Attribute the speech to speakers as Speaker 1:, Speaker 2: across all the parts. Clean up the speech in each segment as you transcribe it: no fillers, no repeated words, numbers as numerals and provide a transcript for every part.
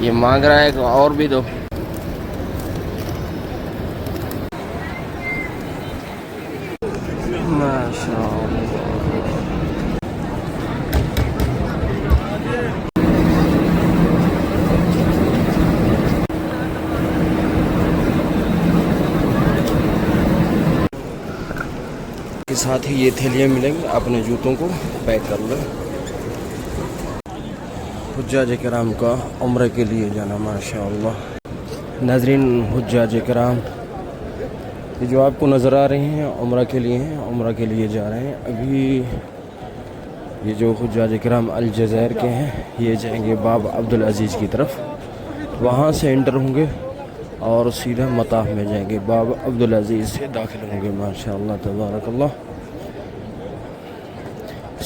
Speaker 1: یہ مانگ رہا ہے کہ اور بھی دو. ماشاء اللہ. کے ساتھ ہی یہ تھیلیاں ملیں گی. اپنے جوتوں کو پیک کر لو. حجاج کرام کا عمرہ کے لیے جانا. ماشاء اللہ. ناظرین حجاج کرام یہ جو آپ کو نظر آ رہے ہیں عمرہ کے لیے ہیں. عمرہ کے لیے جا رہے ہیں. ابھی یہ جو حجاج کرام الجزائر کے ہیں یہ جائیں گے باب عبدالعزیز کی طرف. وہاں سے انٹر ہوں گے اور سیدھا مطاف میں جائیں گے. باب عبدالعزیز سے داخل ہوں گے. ماشاء اللہ تبارک اللہ.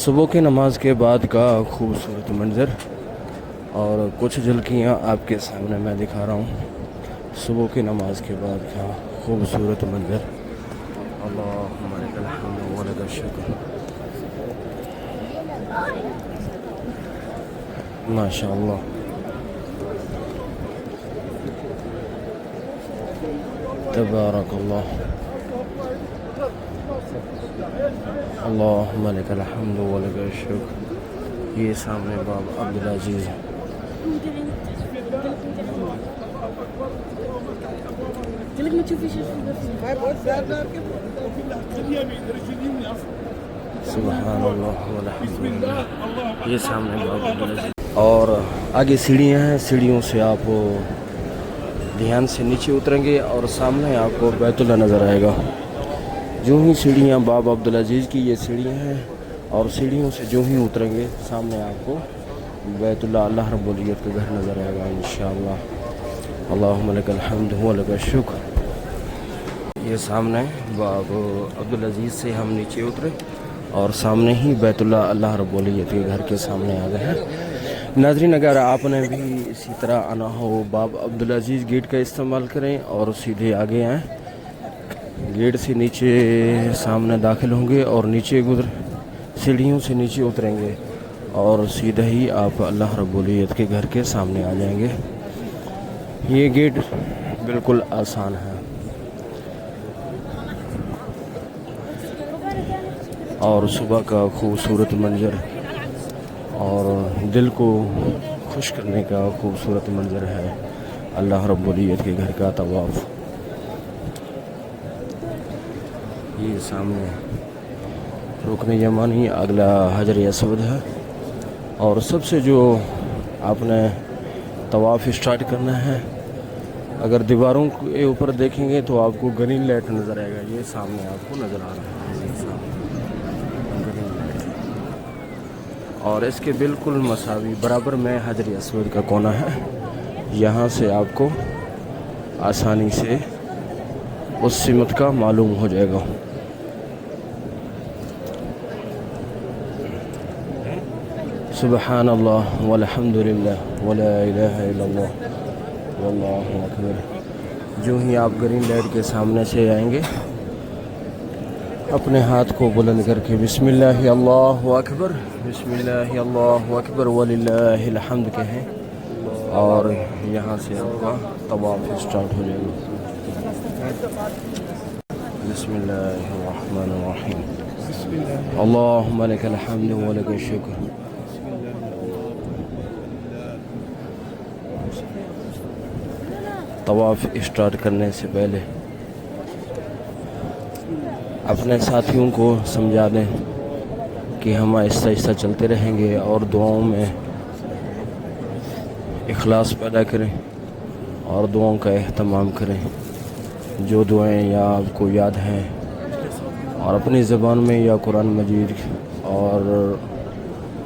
Speaker 1: صبح کی نماز کے بعد کا خوبصورت منظر اور کچھ جھلکیاں آپ کے سامنے میں دکھا رہا ہوں. صبح کی نماز کے بعد کا خوبصورت منظر. اللہم لک الحمد و لک الشکر. ماشاء اللہ. تبارک اللہ. اللہم لک الحمد و لک الشکر. یہ سامنے باب عبدالعزیز. سبحان اللہ والحمد للہ. یہ سامنے باب عبدالعزیز. اور آگے سیڑھیاں ہیں. سیڑھیوں سے آپ دھیان سے نیچے اتریں گے اور سامنے آپ کو بیت اللہ نظر آئے گا. جو ہی سیڑھیاں باب عبدالعزیز کی یہ سیڑھیاں ہیں اور سیڑھیوں سے جو ہی اتریں گے سامنے آپ کو بیت اللہ اللہ رب العزت کا گھر نظر آئے گا انشاءاللہ. اللہم لک الحمد و لک الشکر. یہ سامنے باب عبدالعزیز سے ہم نیچے اترے اور سامنے ہی بیت اللہ اللہ رب العزت کے گھر کے سامنے آ گئے ہیں. ناظرین اگر آپ نے بھی اسی طرح آنا ہو باب عبدالعزیز گیٹ کا استعمال کریں اور سیدھے آگے آئیں. گیٹ سے نیچے سامنے داخل ہوں گے اور نیچے سیڑھیوں سے نیچے اتریں گے اور سیدھا ہی آپ اللہ رب العزت کے گھر کے سامنے آ جائیں گے. یہ گیٹ بالکل آسان ہے اور صبح کا خوبصورت منظر اور دل کو خوش کرنے کا خوبصورت منظر ہے. اللہ رب العزت کے گھر کا طواف. یہ سامنے رکن یمانی اگلا حجر اسود ہے اور سب سے جو آپ نے طواف اسٹارٹ کرنا ہے اگر دیواروں کے اوپر دیکھیں گے تو آپ کو گرین لائٹ نظر آئے گا. یہ سامنے آپ کو نظر آ رہا ہے گرین لائٹ. اور اس کے بالکل مساوی برابر میں حجر اسود کا کونا ہے. یہاں سے آپ کو آسانی سے اس سمت کا معلوم ہو جائے گا. سبحان اللہ والحمد للہ ولا الہ الا اللہ واللہ اکبر. جو ہی آپ گرین لائٹ کے سامنے سے آئیں گے اپنے ہاتھ کو بلند کر کے بسم اللہ اللہ اکبر بسم اللہ اللہ اکبر وللہ الحمد کہیں اور یہاں سے آپ کا طواف اسٹارٹ ہو جائے گا. بسم اللہ الرحمن الرحیم. اللہم لک الحمد و لک الشکر. طواف اسٹارٹ کرنے سے پہلے اپنے ساتھیوں کو سمجھا دیں کہ ہم آہستہ آہستہ چلتے رہیں گے اور دعاؤں میں اخلاص پیدا کریں اور دعاؤں کا اہتمام کریں. جو دعائیں یا آپ کو یاد ہیں اور اپنی زبان میں یا قرآن مجید اور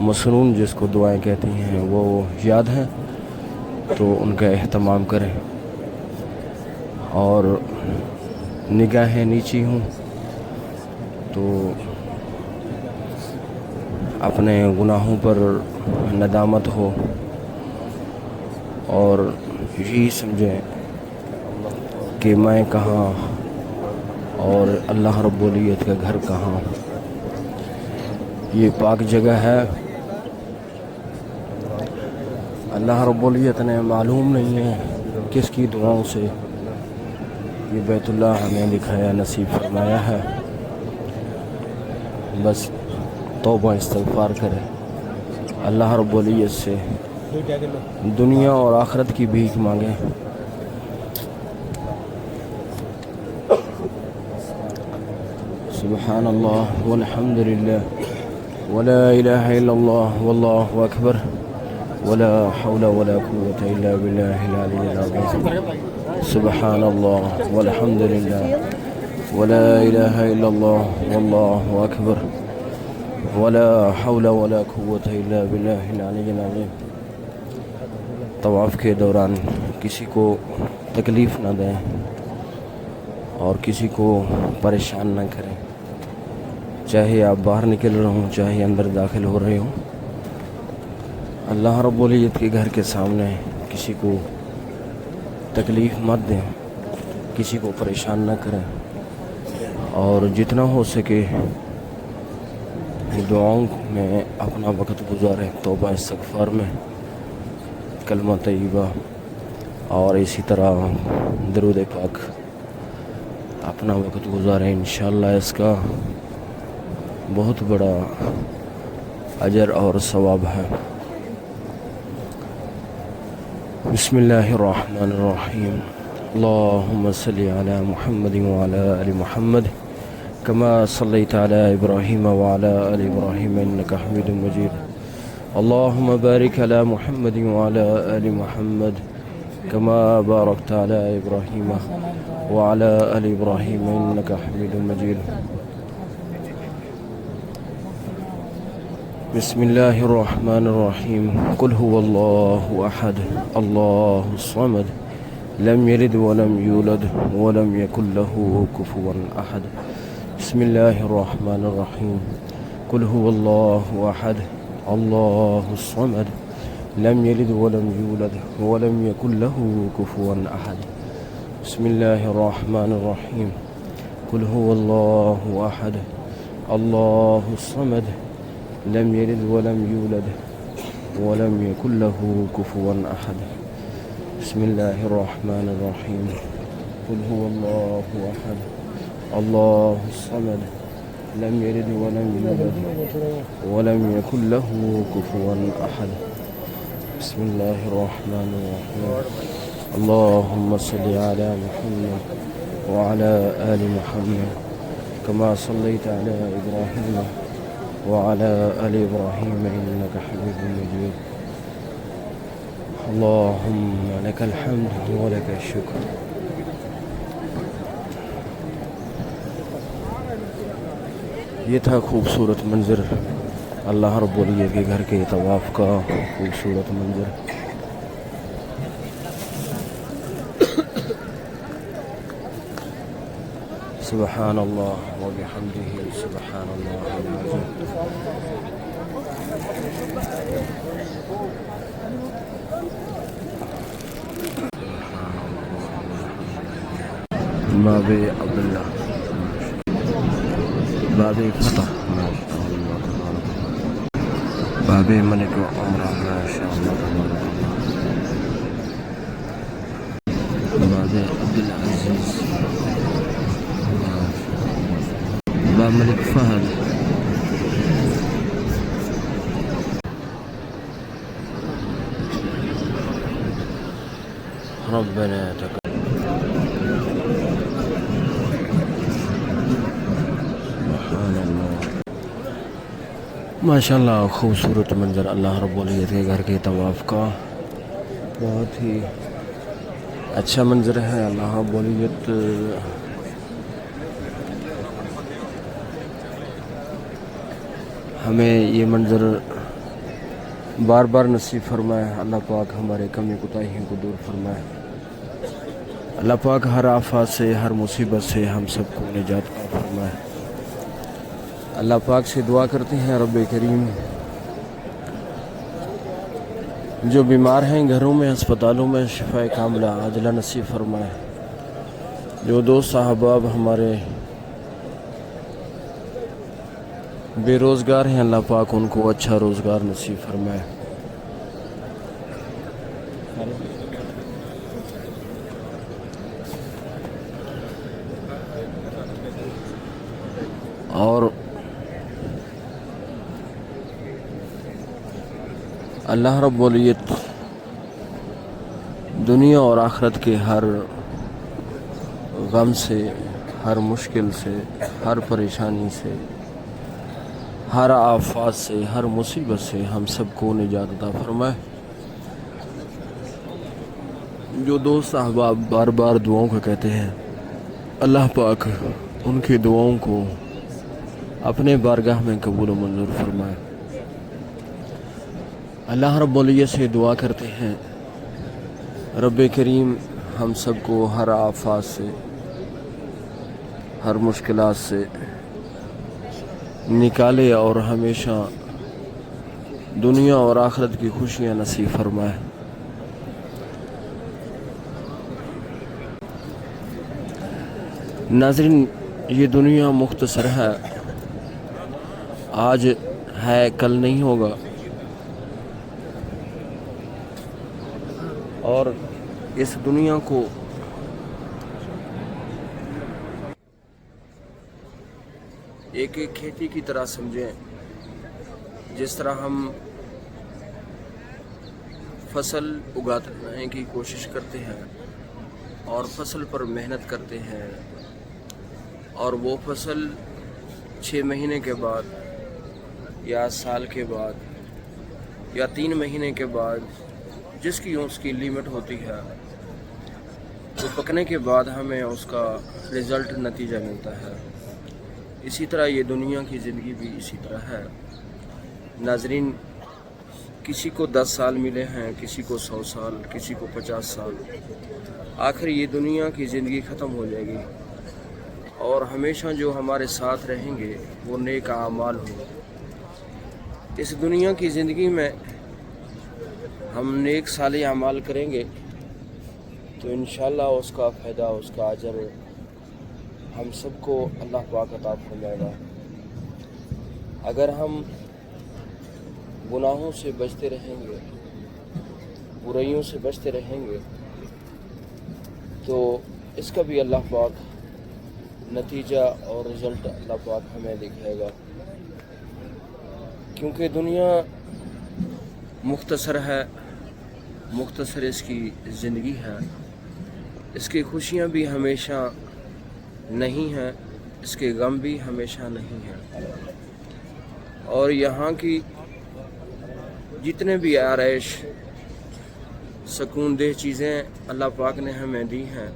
Speaker 1: مسنون جس کو دعائیں کہتی ہیں وہ یاد ہیں تو ان کا اہتمام کریں. اور نگاہیں نیچی ہوں تو اپنے گناہوں پر ندامت ہو اور یہی سمجھیں کہ میں کہاں اور اللہ رب العزت کا گھر کہاں. یہ پاک جگہ ہے. اللہ رب العزت نے معلوم نہیں ہے کس کی دعاؤں سے یہ بیت اللہ ہمیں دکھایا نصیب فرمایا ہے. بس توبہ استغفار کرے, اللہ رب العزت سے دنیا اور آخرت کی بھیک مانگے. سبحان اللہ والحمد للہ ولا الہ الا اللہ واللہ اکبر ولا حول ولا قوة الا باللہ العلی العظیم. سبحان اللہ والحمد للہ ولا الہ الا اللہ واللہ اکبر ولا حول ولا قوة الا باللہ العلی العظیم. طواف کے دوران کسی کو تکلیف نہ دیں اور کسی کو پریشان نہ کریں, چاہے آپ باہر نکل رہے ہوں چاہے اندر داخل ہو رہے ہوں. اللہ رب العزت کے گھر کے سامنے کسی کو تکلیف مت دیں, کسی کو پریشان نہ کریں, اور جتنا ہو سکے دعاؤں میں اپنا وقت گزاریں, توبہ استغفار میں, کلمہ طیبہ اور اسی طرح درود پاک اپنا وقت گزاریں. انشاءاللہ اس کا بہت بڑا اجر اور ثواب ہے. بسم اللہ الرحمن الرحیم. اللہم صلی علی محمد وعلی آل محمد کما صلیت علی ابراہیم وعلی آل ابراہیم انکا حمید مجید. اللہم بارک علی محمد وعلی آل محمد کما بارکت علی ابراہیم وعلی آل ابراہیم انکا حمید مجید. بسم اللہ الرحمن الرحیم. قل هو اللہ احد اللہ الصمد لم یلد ولم یولد ولم یکن له کفوا احد. بسم اللہ الرحمن الرحیم. قل هو اللہ احد اللہ الصمد لم یلد ولم یولد ولم یکن له کفوا احد. بسم اللہ الرحمن الرحیم. قل هو اللہ احد اللہ الصمد لم يلد ولم يولد ولم يكن له كفوا أحد. بسم الله الرحمن الرحيم. قل هو الله أحد الله الصمد لم يلد ولم يولد ولم يكن له كفوا أحد. بسم الله الرحمن الرحيم. اللهم صل على محمد وعلى آل محمد كما صليت على إبراهيم وعلى آل إبراهيم إنك حميد مجيد. اللهم لك الحمد ولك الشكر. یہ تھا خوبصورت منظر اللہ رب العزت کے گھر کے طواف کا خوبصورت منظر. سبحان اللہ وبحمدہ سبحان اللہ العظیم. باب عبداللہ باب فتح باب ملک و عمرہ ماشاء اللہ باب عبدالعزیز باب ملک فہد ربنا تقبل. ماشاء اللہ خوبصورت منظر اللہ رب العزت کے گھر کے طواف کا, بہت ہی اچھا منظر ہے. اللہ رب العزت ہمیں یہ منظر بار بار نصیب فرمائے. اللہ پاک ہمارے کمی کوتاہیوں کو دور فرمائے. اللہ پاک ہر آفات سے ہر مصیبت سے ہم سب کو نجات عطا فرمائے. اللہ پاک سے دعا کرتے ہیں رب کریم جو بیمار ہیں گھروں میں ہسپتالوں میں شفاء کاملہ عاجلہ نصیب فرمائے. جو دوست احباب ہمارے بے روزگار ہیں اللہ پاک ان کو اچھا روزگار نصیب فرمائے. اور اللہ رب العزت دنیا اور آخرت کے ہر غم سے، ہر مشکل سے، ہر پریشانی سے، ہر آفات سے، ہر مصیبت سے ہم سب کو نجات عطا فرمائے۔ جو دوست احباب بار بار دعاؤں کا کہتے ہیں، اللہ پاک ان کی دعاؤں کو اپنے بارگاہ میں قبول و منظور فرمائے۔ اللہ رب العزت سے دعا کرتے ہیں، رب کریم ہم سب کو ہر آفات سے، ہر مشکلات سے نکالے اور ہمیشہ دنیا اور آخرت کی خوشیاں نصیب فرمائے۔ ناظرین، یہ دنیا مختصر ہے، آج ہے کل نہیں ہوگا، اور اس دنیا کو ایک کھیتی کی طرح سمجھیں۔ جس طرح ہم فصل اگانے کی کوشش کرتے ہیں اور فصل پر محنت کرتے ہیں، اور وہ فصل 6 مہینے کے بعد یا سال کے بعد یا 3 مہینے کے بعد، جس کی اس کی لیمٹ ہوتی ہے، تو پکنے کے بعد ہمیں اس کا رزلٹ، نتیجہ ملتا ہے۔ اسی طرح یہ دنیا کی زندگی بھی اسی طرح ہے۔ ناظرین، کسی کو 10 سال ملے ہیں، کسی کو 100 سال، کسی کو 50 سال۔ آخر یہ دنیا کی زندگی ختم ہو جائے گی، اور ہمیشہ جو ہمارے ساتھ رہیں گے وہ نیک اعمال ہوں۔ اس دنیا کی زندگی میں ہم نیک صالح اعمال کریں گے تو انشاءاللہ اس کا فائدہ، اس کا اجر ہم سب کو اللہ پاک عطا فرمائے گا۔ اگر ہم گناہوں سے بچتے رہیں گے، برائیوں سے بچتے رہیں گے، تو اس کا بھی اللہ پاک نتیجہ اور رزلٹ اللہ پاک ہمیں دکھائے گا۔ کیونکہ دنیا مختصر ہے، مختصر اس کی زندگی ہے، اس کی خوشیاں بھی ہمیشہ نہیں ہیں، اس کے غم بھی ہمیشہ نہیں ہیں، اور یہاں کی جتنے بھی آرائش، سکون دہ چیزیں اللہ پاک نے ہمیں دی ہیں،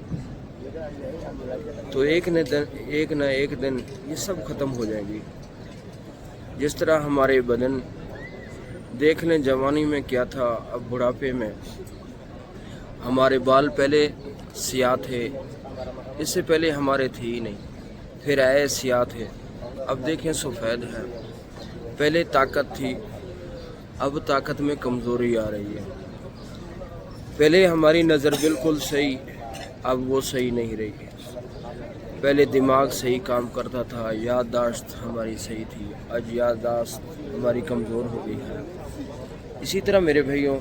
Speaker 1: تو ایک نہ ایک دن یہ سب ختم ہو جائیں گی۔ جس طرح ہمارے بدن، دیکھ لیں جوانی میں کیا تھا، اب بڑھاپے میں ہمارے بال پہلے سیاہ تھے، اس سے پہلے ہمارے تھے ہی نہیں، پھر آئے سیاہ تھے، اب دیکھیں سفید ہے۔ پہلے طاقت تھی، اب طاقت میں کمزوری آ رہی ہے۔ پہلے ہماری نظر بالکل صحیح، اب وہ صحیح نہیں رہی۔ پہلے دماغ صحیح کام کرتا تھا، یادداشت ہماری صحیح تھی، آج یادداشت ہماری کمزور ہو گئی ہے۔ اسی طرح میرے بھائیوں،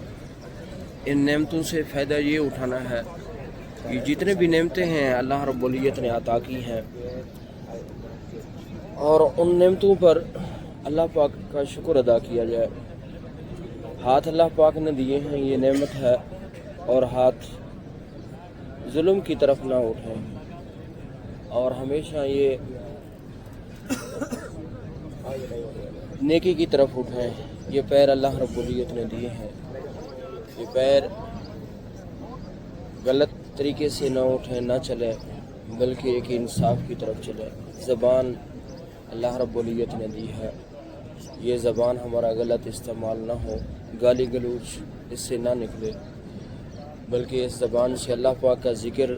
Speaker 1: ان نعمتوں سے فائدہ یہ اٹھانا ہے کہ جتنے بھی نعمتیں ہیں اللہ رب العزت نے عطا کی ہیں، اور ان نعمتوں پر اللہ پاک کا شکر ادا کیا جائے۔ ہاتھ اللہ پاک نے دیے ہیں، یہ نعمت ہے، اور ہاتھ ظلم کی طرف نہ اٹھیں، اور ہمیشہ یہ نیکی کی طرف اٹھیں۔ یہ پیر اللہ رب العزت نے دیے ہیں، یہ پیر غلط طریقے سے نہ اٹھیں، نہ چلے، بلکہ ایک انصاف کی طرف چلے۔ زبان اللہ رب العزت نے دی ہے، یہ زبان ہمارا غلط استعمال نہ ہو، گالی گلوچ اس سے نہ نکلے، بلکہ اس زبان سے اللہ پاک کا ذکر،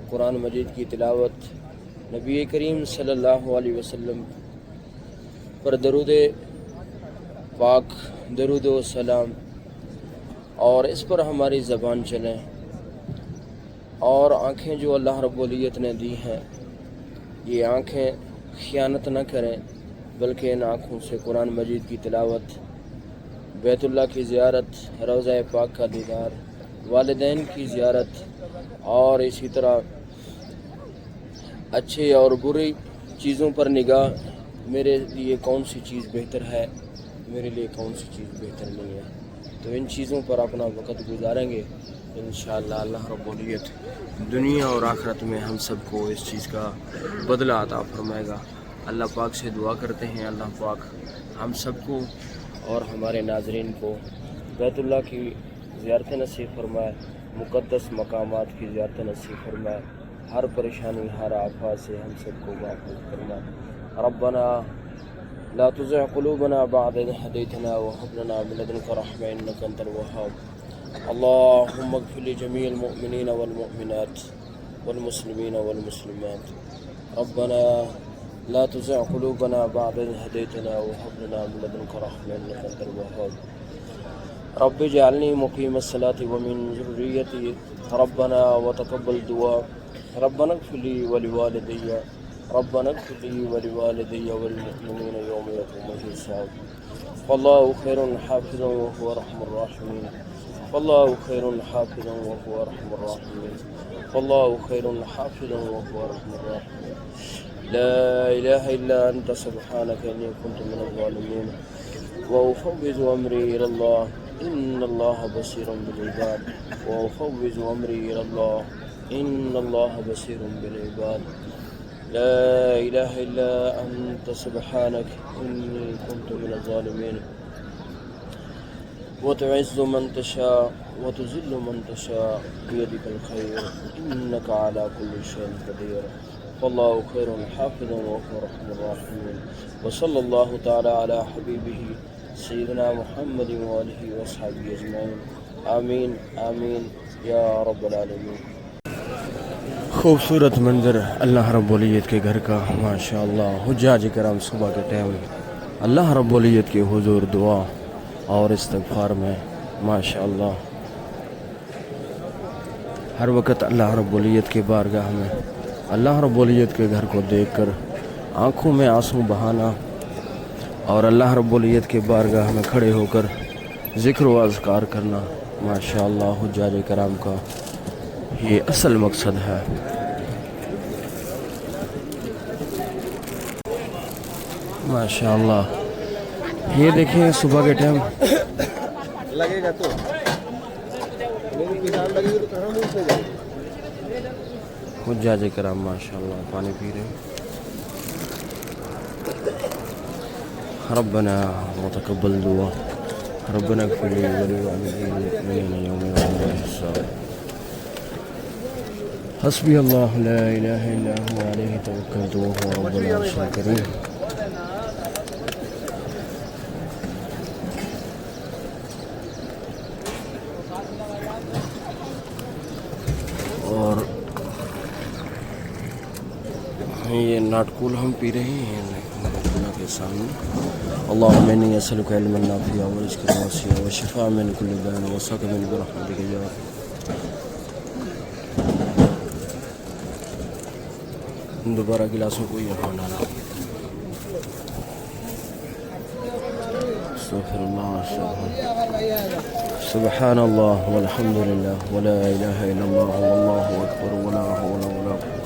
Speaker 1: قرآن مجید کی تلاوت، نبی کریم صلی اللہ علیہ وسلم پر درود پاک، درود و سلام، اور اس پر ہماری زبان چلیں۔ اور آنکھیں جو اللہ رب العزت نے دی ہیں، یہ آنکھیں خیانت نہ کریں، بلکہ ان آنکھوں سے قرآن مجید کی تلاوت، بیت اللہ کی زیارت، روضہ پاک کا دیدار، والدین کی زیارت اور اسی طرح اچھے اور بری چیزوں پر نگاہ، میرے لیے کون سی چیز بہتر ہے، میرے لیے کون سی چیز بہتر نہیں ہے، تو ان چیزوں پر اپنا وقت گزاریں گے انشاءاللہ اللہ رب العزت دنیا اور آخرت میں ہم سب کو اس چیز کا بدلہ عطا فرمائے گا۔ اللہ پاک سے دعا کرتے ہیں اللہ پاک ہم سب کو اور ہمارے ناظرین کو بیت اللہ کی زیارت نصیب فرمائے، مقدس مقامات کی زیارت نصیب فرمائے، ہر پریشانی ہر آفات سے ہم سب کو محفوظ فرمائے۔ ربنا لا تزغ قلوبنا بعد إذ هديتنا وهب لنا من لدنك رحمة إنك أنت الوهاب۔ اللهم اغفر لجميع المؤمنين والمؤمنات والمسلمين والمسلمات۔ ربنا لا تزغ قلوبنا بعد إذ هديتنا وهب لنا من لدنك رحمة إنك أنت الوهاب۔ رب اجعلني مقيم الصلاة ومن ذريتي ربنا وتقبل دعاء۔ ربنا اغفر لي ولوالدي ربنا اغفر لي ولوالدي والمؤمنين يوم يقوم الحساب۔ والله خير حافظا وهو أرحم الراحمين۔ والله خير حافظا وهو أرحم الراحمين۔ والله خير حافظا وهو أرحم الراحمين۔ لا إله إلا أنت سبحانك إني كنت من الظالمين، وأفوض أمري إلى الله إن الله بصير بالعباد، وأفوض أمري إلى الله إن الله بصير بالعباد۔ لا إله إلا أنت سبحانك إني كنت من الظالمين، وتعز من تشاء وتذل من تشاء بيدك الخير إنك على كل شيء قدير۔ والله خير حافظا وهو أرحم الراحمين۔ وصلى الله تعالى على حبيبه سيدنا محمد وآله وأصحابه أجمعين، آمين آمين یا رب العالمین۔ خوبصورت منظر اللہ رب العزت کے گھر کا ماشاءاللہ۔ حجاج کرام صبح کے ٹائم اللہ رب العزت کے حضور دعا اور استغفار میں ماشاءاللہ ہر وقت اللہ رب العزت کے بارگاہ میں اللہ رب العزت کے گھر کو دیکھ کر آنکھوں میں آنسو بہانا اور اللہ رب العزت کے بارگاہ میں کھڑے ہو کر ذکر و اذکار کرنا ماشاءاللہ حجاج کرام کا یہ اصل مقصد ہے۔ ماشاءاللہ یہ دیکھیں صبح کے ٹائم
Speaker 2: لگے گا تو
Speaker 1: حجاج کرام ماشاءاللہ پانی پی رہے ہیں۔ ربنا وتقبل دعا ربنا اغفر لي ولوالدي والمؤمنين يوم يقوم الحساب۔ حسبي الله لا إله إلا هو عليه توكلت وهو رب العرش الكريم۔ اور یہ ناٹکول ہم پی رہے ہیں اللہ کے سامنے۔ اللهم إني أسألك علما نافعا ورزقا واسعا وشفاء من كل داء وسقما برحمتك يا رب۔ دوبارہ گلاسوں کو یہ ڈالا۔ استغفر اللہ سبحان اللہ والحمد للہ ولا الہ الا اللہ واللہ اکبر ولا حول ولا قوة۔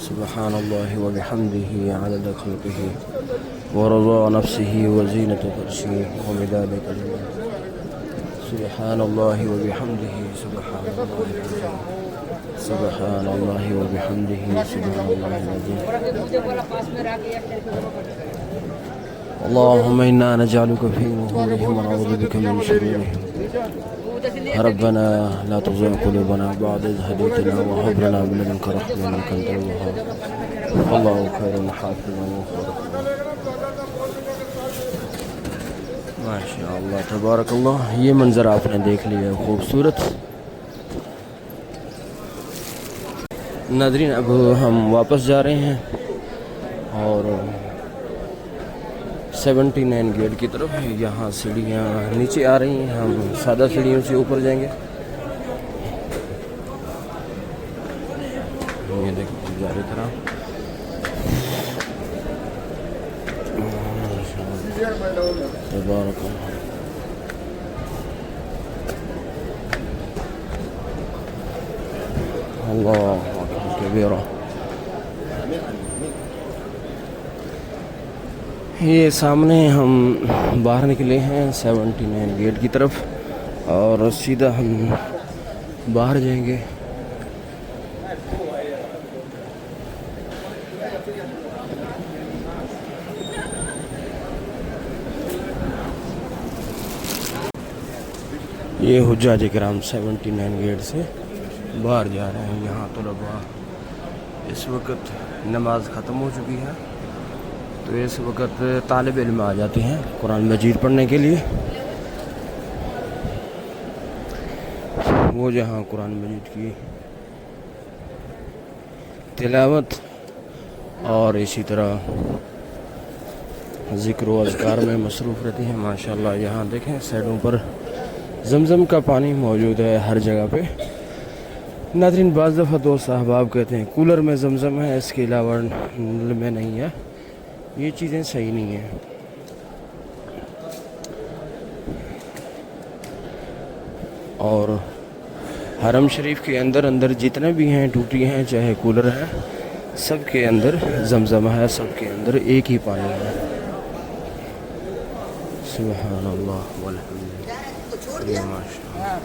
Speaker 1: سبحان اللہ وبحمدہ عدد خلقہ ورضا نفسہ وزینۃ عرشہ ومداد کلماتہ۔ سبحان اللہ وبحمدہ سبحان اللہ العظیم سبحان اللہ وبحمدہ سبحان اللہ العظیم۔ اللهم إنا نجعلك في نحورهم ونعوذ بك من شرورهم۔ ربنا لا تزغ قلوبنا بعد إذ هديتنا وهب لنا من لدنك رحمة إنك أنت الوهاب۔ والله خير حافظا وهو أرحم ماشاء اللہ تبارک اللہ۔ یہ منظر آپ نے دیکھ لیا خوبصورت۔ ناظرین اب ہم واپس جا رہے ہیں اور 79 گیٹ کی طرف یہاں سیڑھیاں نیچے آ رہی ہیں، ہم سادہ سیڑھیوں سے اوپر جائیں گے۔ یہ دیکھیں جاری طرح تبارک اللہ اکبر کبیرہ. یہ سامنے ہم باہر نکلے ہیں 79 گیٹ کی طرف اور سیدھا ہم باہر جائیں گے. یہ حجاج کرام 79 گیٹ سے باہر جا رہے ہیں. یہاں طلباء اس وقت نماز ختم ہو چکی ہے تو اس وقت طالب علم آ جاتے ہیں قرآن مجید پڑھنے کے لیے. وہ جہاں قرآن مجید کی تلاوت اور اسی طرح ذکر و اذکار میں مصروف رہتی ہیں. ماشاءاللہ یہاں دیکھیں سائڈوں پر زمزم کا پانی موجود ہے ہر جگہ پہ. ناظرین بعض دفعہ دوست احباب کہتے ہیں کولر میں زمزم ہے اس کے علاوہ نل میں نہیں ہے. یہ چیزیں صحیح نہیں ہیں. اور حرم شریف کے اندر جتنے بھی ہیں ٹوٹی ہیں چاہے کولر ہیں سب کے اندر زمزم ہے. سب کے اندر ایک ہی پانی ہے. سبحان اللہ والحمد للہ ماشاءاللہ.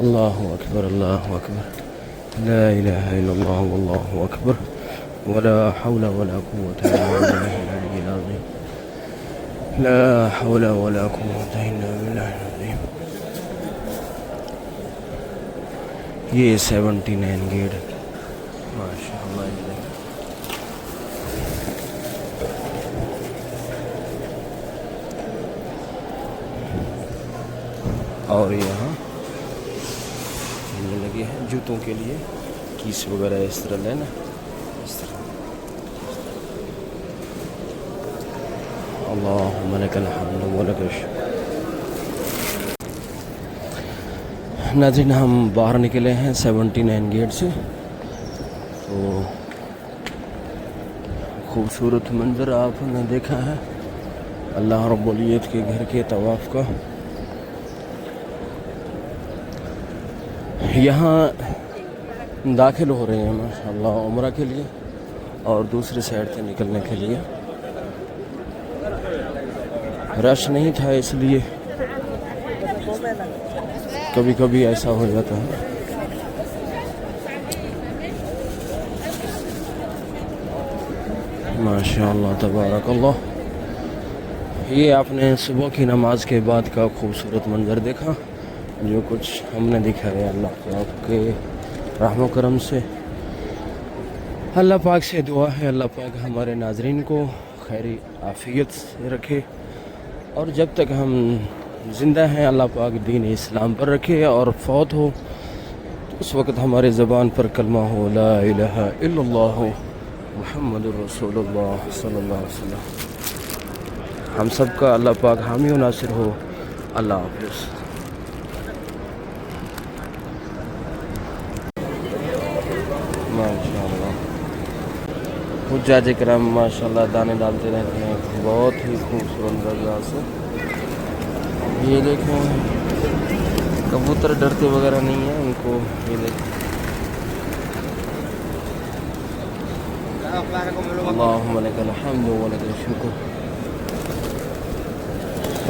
Speaker 1: اللہ اکبر اللہ اکبر لا الہ الا اللہ واللہ اکبر ولا حول ولا قوة الا باللہ العلی العظیم. لا حول ولا قوة الا باللہ العظیم. یہ 79 گیٹ ماشاءاللہ. اور یہاں لگے ہیں جوتوں کے لیے کیس وغیرہ اس طرح لینا اس طرح. اللہم لک الحمد ولک الشکر. ناظرین ہم باہر نکلے ہیں 79 گیٹ سے تو خوبصورت منظر آپ نے دیکھا ہے اللہ رب العزت کے گھر کے طواف کا. یہاں داخل ہو رہے ہیں ماشاءاللہ عمرہ کے لیے اور دوسری سائڈ سے نکلنے کے لیے. رش نہیں تھا اس لیے کبھی کبھی ایسا ہو جاتا ہے. ماشاءاللہ تبارک اللہ. یہ آپ نے صبح کی نماز کے بعد کا خوبصورت منظر دیکھا جو کچھ ہم نے دکھایا. اللہ پاک کے رحم و کرم سے اللہ پاک سے دعا ہے اللہ پاک ہمارے ناظرین کو خیر عافیت سے رکھے اور جب تک ہم زندہ ہیں اللہ پاک دین اسلام پر رکھے اور فوت ہو تو اس وقت ہمارے زبان پر کلمہ ہو لا الہ الا اللہ محمد الرسول اللہ صلی اللہ علیہ وسلم. ہم سب کا اللہ پاک حامی و ناصر ہو. اللہ حافظ. ماشاءاللہ حجاج کرام ماشاءاللہ دانے ڈالتے رہتے ہیں بہت ہی خوبصورت انداز سے. یہ دیکھیں کبوتر ڈرتے وغیرہ نہیں ہیں ان کو. یہ دیکھیں اللہم لک الحمد ولک الشکر.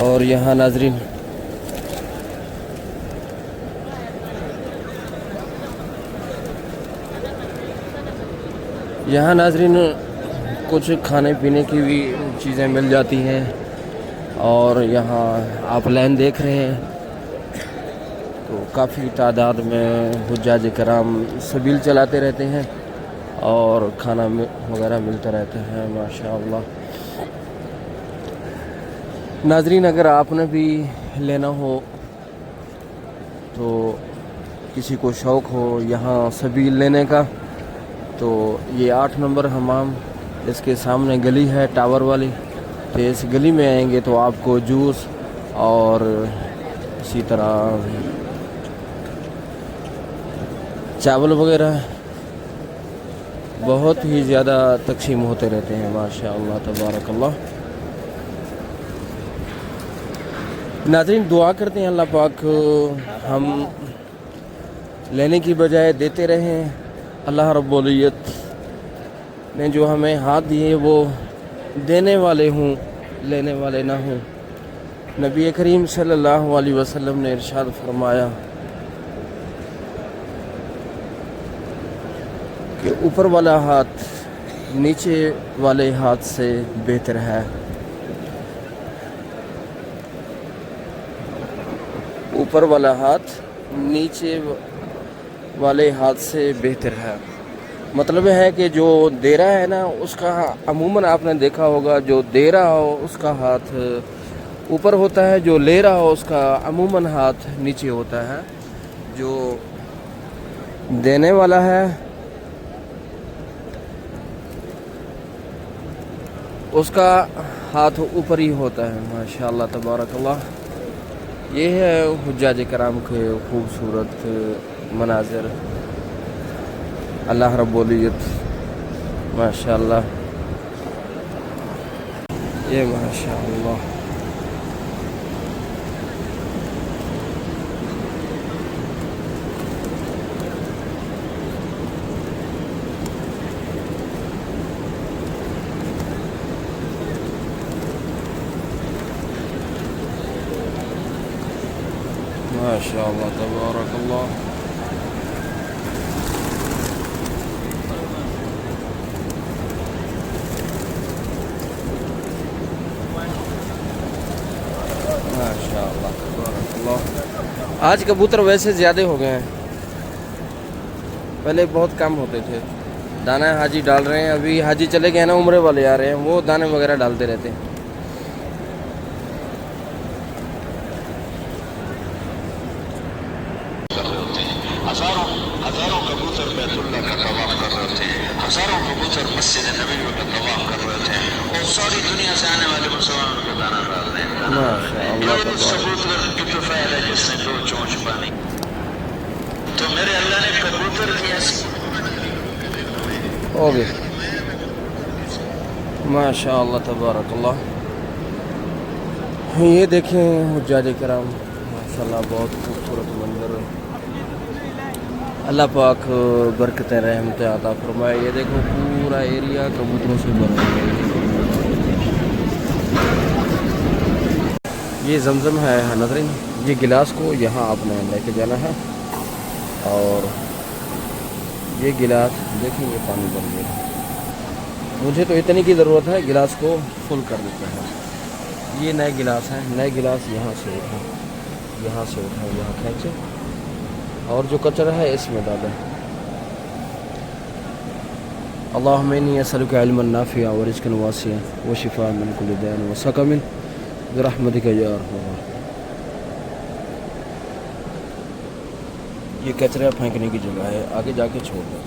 Speaker 1: اور یہاں ناظرین کچھ کھانے پینے کی بھی چیزیں مل جاتی ہیں اور یہاں آپ لائن دیکھ رہے ہیں تو کافی تعداد میں حجاج کرام سبیل چلاتے رہتے ہیں اور کھانا وغیرہ ملتا رہتا ہے ماشاءاللہ. ناظرین اگر آپ نے بھی لینا ہو تو کسی کو شوق ہو یہاں سبیل لینے کا تو یہ 8 نمبر حمام اس کے سامنے گلی ہے ٹاور والی تو اس گلی میں آئیں گے تو آپ کو جوس اور اسی طرح چاول وغیرہ بہت ہی زیادہ تقسیم ہوتے رہتے ہیں ماشاء اللہ تبارک اللہ. ناظرین دعا کرتے ہیں اللہ پاک ہم لینے کی بجائے دیتے رہیں. اللہ رب العزت نے جو ہمیں ہاتھ دیے وہ دینے والے ہوں, لینے والے نہ ہوں. نبی کریم صلی اللہ علیہ وسلم نے ارشاد فرمایا کہ اوپر والا ہاتھ نیچے والے ہاتھ سے بہتر ہے. اوپر والا ہاتھ نیچے والے ہاتھ سے بہتر ہے. مطلب ہے کہ جو دے رہا ہے نا اس کا عموماً آپ نے دیکھا ہوگا جو دے رہا ہو اس کا ہاتھ اوپر ہوتا ہے, جو لے رہا ہو اس کا عموماً ہاتھ نیچے ہوتا ہے. جو دینے والا ہے اس کا ہاتھ اوپر ہی ہوتا ہے ماشاء اللہ تبارک اللہ. یہ ہے حجاج کرام کے خوبصورت مناظر. اللہ رب العزت ماشاء اللہ, یہ ماشاء اللہ ماشاء اللہ تبارک اللہ. ماشاء اللہ تبارک اللہ. آج کبوتر ویسے زیادہ ہو گئے ہیں, پہلے بہت کم ہوتے تھے. دانا حاجی ڈال رہے ہیں, ابھی حاجی چلے گئے نا, عمرے والے آ رہے ہیں, وہ دانے وغیرہ ڈالتے رہتے ہیں.
Speaker 3: ہزاروں کبوتر بیت اللہ کا طواف کر رہے تھے, ہزاروں کبوتر مسجد نبوی کا طواف کر رہے تھے, اور ساری دنیا سے آنے والے مسلمانوں کو دانا ڈال رہے ہیں. اس کبوتر کی تو فائدہ جس نے دو چونچ پانی. تو میرے اللہ نے کبوتر کی ایسی
Speaker 1: ہو گئے ماشاء اللہ تبارک اللہ. یہ دیکھیں حجاج کرام ماشاء اللہ بہت خوبصورت منظر. اللہ پاک برکتیں رحمتیں عطا فرمائے. یہ دیکھو پورا ایریا کبوتروں سے بھرا ہوا ہے. یہ زمزم ہے ناظرین. یہ گلاس کو یہاں آپ نے لے کے جانا ہے, اور یہ گلاس دیکھیں یہ پانی بھر گیا. مجھے تو اتنی کی ضرورت ہے, گلاس کو فل کر دیتے ہیں. یہ نئے گلاس ہیں, نئے گلاس یہاں سے اٹھائیں, یہاں سے اٹھائیں, یہاں کھینچیں, اور جو کچرا ہے اس میں ڈالیں. اللہم انی اسألک علما نافعا ورزقا واسعا وشفاء من کل داء وسقم برحمتک یا ارحم الراحمین. یہ کچرا پھینکنے کی جگہ ہے, آگے جا کے چھوڑ دیں.